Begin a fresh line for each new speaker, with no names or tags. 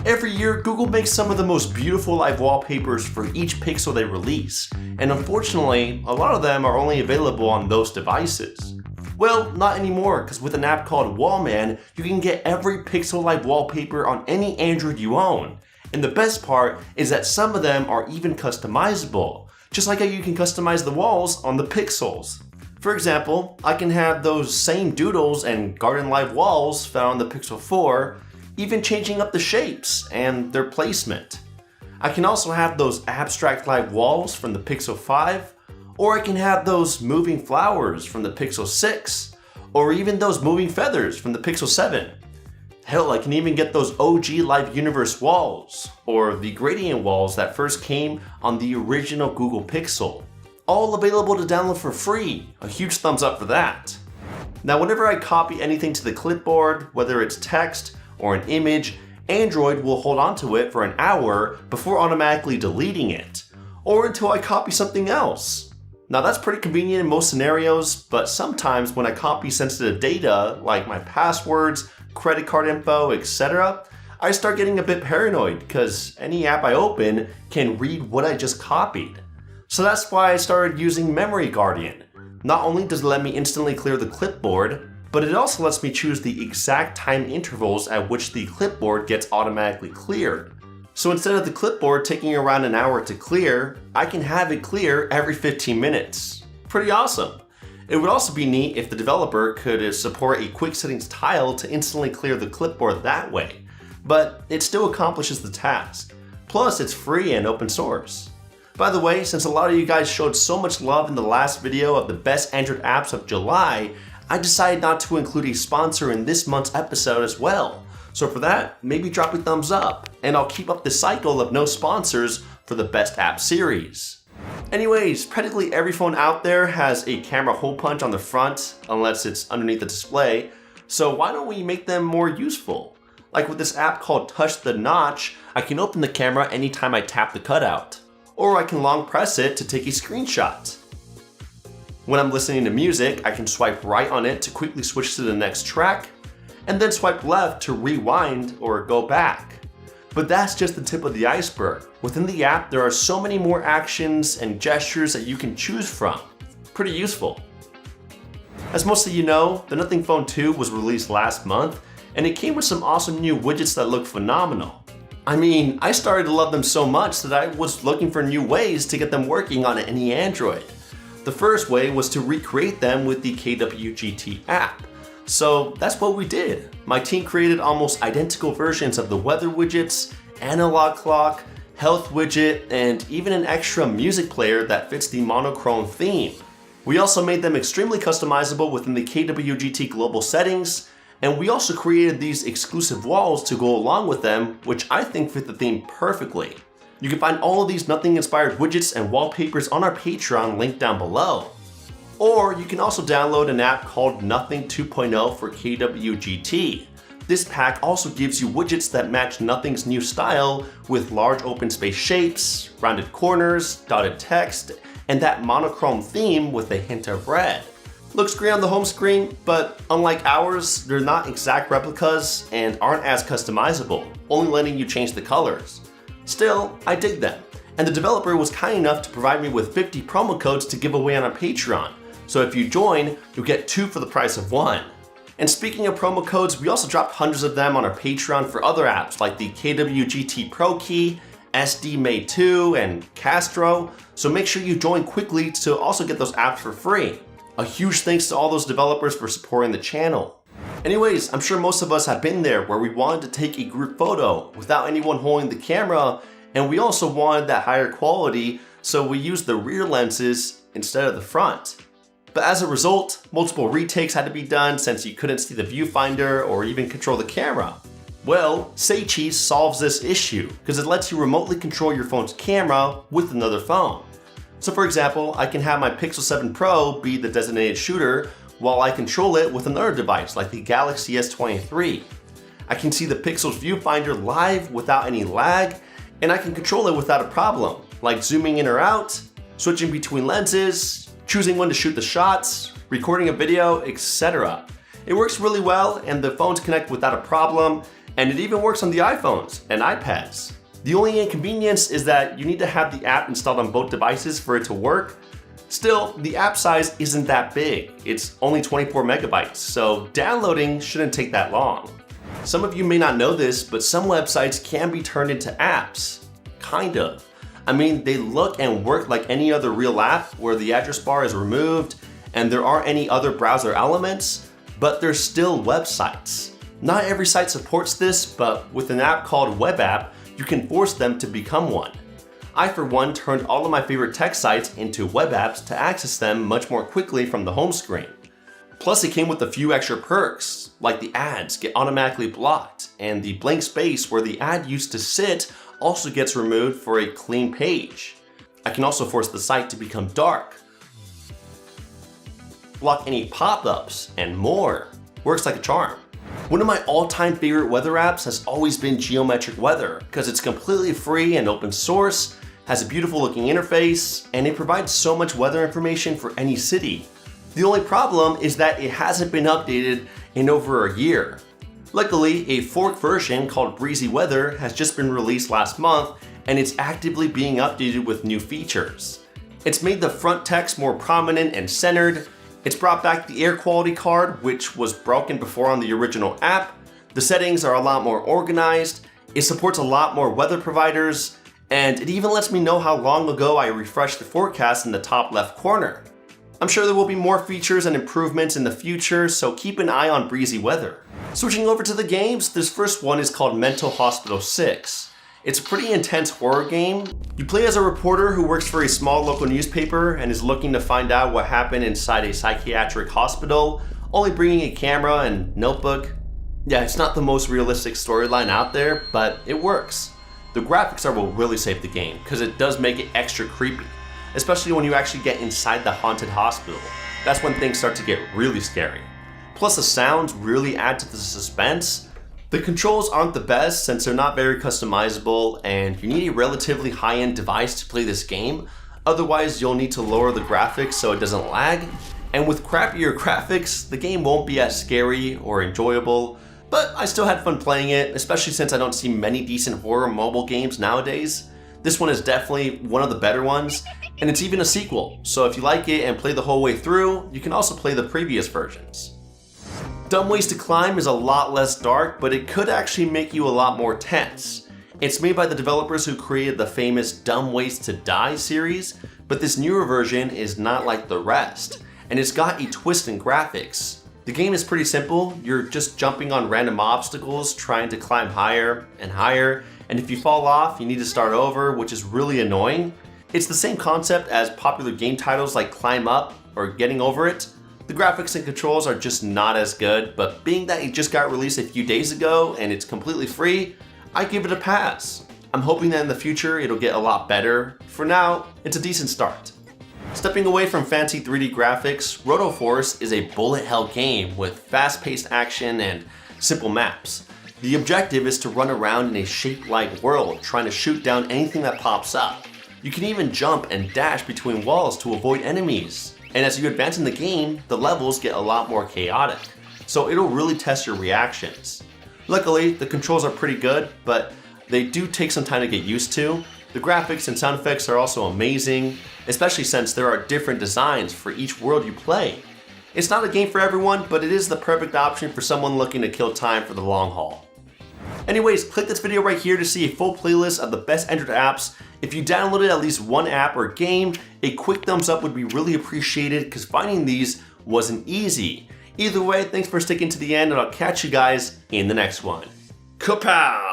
Every year, Google makes some of the most beautiful live wallpapers for each pixel they release, and unfortunately, a lot of them are only available on those devices. Well, not anymore, because with an app called Wallman, you can get every pixel live wallpaper on any Android you own. And the best part is that some of them are even customizable, just like how you can customize the walls on the pixels. For example, I can have those same doodles and garden live walls found on the Pixel 4, even changing up the shapes and their placement. I can also have those abstract live walls from the Pixel 5, or I can have those moving flowers from the Pixel 6, or even those moving feathers from the Pixel 7. Hell, I can even get those OG Live Universe walls, or the gradient walls that first came on the original Google Pixel. All available to download for free. A huge thumbs up for that. Now, whenever I copy anything to the clipboard, whether it's text or an image, Android will hold onto it for an hour before automatically deleting it, or until I copy something else. Now that's pretty convenient in most scenarios, but sometimes when I copy sensitive data, like my passwords, credit card info, etc., I start getting a bit paranoid because any app I open can read what I just copied. So that's why I started using Memory Guardian. Not only does it let me instantly clear the clipboard, but it also lets me choose the exact time intervals at which the clipboard gets automatically cleared. So instead of the clipboard taking around an hour to clear, I can have it clear every 15 minutes. Pretty awesome. It would also be neat if the developer could support a quick settings tile to instantly clear the clipboard that way, but it still accomplishes the task. Plus, it's free and open source. By the way, since a lot of you guys showed so much love in the last video of the best Android apps of July, I decided not to include a sponsor in this month's episode as well. So for that, maybe drop a thumbs up, and I'll keep up the cycle of no sponsors for the best app series. Anyways, practically every phone out there has a camera hole punch on the front, unless it's underneath the display, so why don't we make them more useful? Like with this app called Touch the Notch, I can open the camera anytime I tap the cutout, or I can long press it to take a screenshot. When I'm listening to music, I can swipe right on it to quickly switch to the next track, and then swipe left to rewind or go back. But that's just the tip of the iceberg. Within the app, there are so many more actions and gestures that you can choose from. Pretty useful. As most of you know, the Nothing Phone 2 was released last month, and it came with some awesome new widgets that look phenomenal. I mean, I started to love them so much that I was looking for new ways to get them working on any Android. The first way was to recreate them with the KWGT app. So that's what we did. My team created almost identical versions of the weather widgets, analog clock, health widget, and even an extra music player that fits the monochrome theme. We also made them extremely customizable within the KWGT global settings, and we also created these exclusive walls to go along with them, which I think fit the theme perfectly. You can find all of these Nothing-inspired widgets and wallpapers on our Patreon linked down below. Or you can also download an app called Nothing 2.0 for KWGT. This pack also gives you widgets that match Nothing's new style with large open space shapes, rounded corners, dotted text, and that monochrome theme with a hint of red. Looks great on the home screen, but unlike ours, they're not exact replicas and aren't as customizable, only letting you change the colors. Still, I dig them, and the developer was kind enough to provide me with 50 promo codes to give away on our Patreon, so if you join, you'll get 2 for the price of 1. And speaking of promo codes, we also dropped hundreds of them on our Patreon for other apps like the KWGT Pro Key, SD Mate 2, and Castro, so make sure you join quickly to also get those apps for free. A huge thanks to all those developers for supporting the channel. Anyways, I'm sure most of us have been there where we wanted to take a group photo without anyone holding the camera, and we also wanted that higher quality, so we used the rear lenses instead of the front. But as a result, multiple retakes had to be done since you couldn't see the viewfinder or even control the camera. Well, SayCheese solves this issue because it lets you remotely control your phone's camera with another phone. So for example, I can have my Pixel 7 Pro be the designated shooter while I control it with another device like the Galaxy S23. I can see the Pixel's viewfinder live without any lag, and I can control it without a problem, like zooming in or out, switching between lenses, choosing when to shoot the shots, recording a video, etc. It works really well and the phones connect without a problem, And it even works on the iPhones and iPads. The only inconvenience is that you need to have the app installed on both devices for it to work. Still, the app size isn't that big. It's only 24 megabytes, so downloading shouldn't take that long. Some of you may not know this, but some websites can be turned into apps. Kind of. I mean, they look and work like any other real app where the address bar is removed and there aren't any other browser elements, but they're still websites. Not every site supports this, but with an app called Web App, you can force them to become one. I, for one, turned all of my favorite tech sites into web apps to access them much more quickly from the home screen. Plus, it came with a few extra perks, like the ads get automatically blocked, and the blank space where the ad used to sit also gets removed for a clean page. I can also force the site to become dark, block any pop-ups, and more. Works like a charm. One of my all-time favorite weather apps has always been Geometric Weather because it's completely free and open source, has a beautiful looking interface, and it provides so much weather information for any city. The only problem is that it hasn't been updated in over a year. Luckily, a forked version called Breezy Weather has just been released last month, and it's actively being updated with new features. It's made the front text more prominent and centered. It's brought back the air quality card, which was broken before on the original app. The settings are a lot more organized. It supports a lot more weather providers, and it even lets me know how long ago I refreshed the forecast in the top left corner. I'm sure there will be more features and improvements in the future, so keep an eye on Breezy Weather. Switching over to the games, this first one is called Mental Hospital 6. It's a pretty intense horror game. You play as a reporter who works for a small local newspaper and is looking to find out what happened inside a psychiatric hospital, only bringing a camera and notebook. Yeah, it's not the most realistic storyline out there, but it works. The graphics are what really save the game, because it does make it extra creepy, especially when you actually get inside the haunted hospital. That's when things start to get really scary. Plus, the sounds really add to the suspense. The controls aren't the best since they're not very customizable, and you need a relatively high-end device to play this game. Otherwise, you'll need to lower the graphics so it doesn't lag. And with crappier graphics, the game won't be as scary or enjoyable, but I still had fun playing it, especially since I don't see many decent horror mobile games nowadays. This one is definitely one of the better ones, and it's even a sequel, so if you like it and play the whole way through, you can also play the previous versions. Dumb Ways to Climb is a lot less dark, but it could actually make you a lot more tense. It's made by the developers who created the famous Dumb Ways to Die series, but this newer version is not like the rest, and it's got a twist in graphics. The game is pretty simple. You're just jumping on random obstacles, trying to climb higher and higher, and if you fall off, you need to start over, which is really annoying. It's the same concept as popular game titles like Climb Up or Getting Over It. The graphics and controls are just not as good, but being that it just got released a few days ago and it's completely free, I give it a pass. I'm hoping that in the future it'll get a lot better. For now, it's a decent start. Stepping away from fancy 3D graphics, Rotoforce is a bullet hell game with fast-paced action and simple maps. The objective is to run around in a shape-like world, trying to shoot down anything that pops up. You can even jump and dash between walls to avoid enemies. And as you advance in the game, the levels get a lot more chaotic, so it'll really test your reactions. Luckily, the controls are pretty good, but they do take some time to get used to. The graphics and sound effects are also amazing, especially since there are different designs for each world you play. It's not a game for everyone, but it is the perfect option for someone looking to kill time for the long haul. Anyways, click this video right here to see a full playlist of the best Android apps. If you downloaded at least one app or game, a quick thumbs up would be really appreciated because finding these wasn't easy. Either way, thanks for sticking to the end and I'll catch you guys in the next one. Kapow!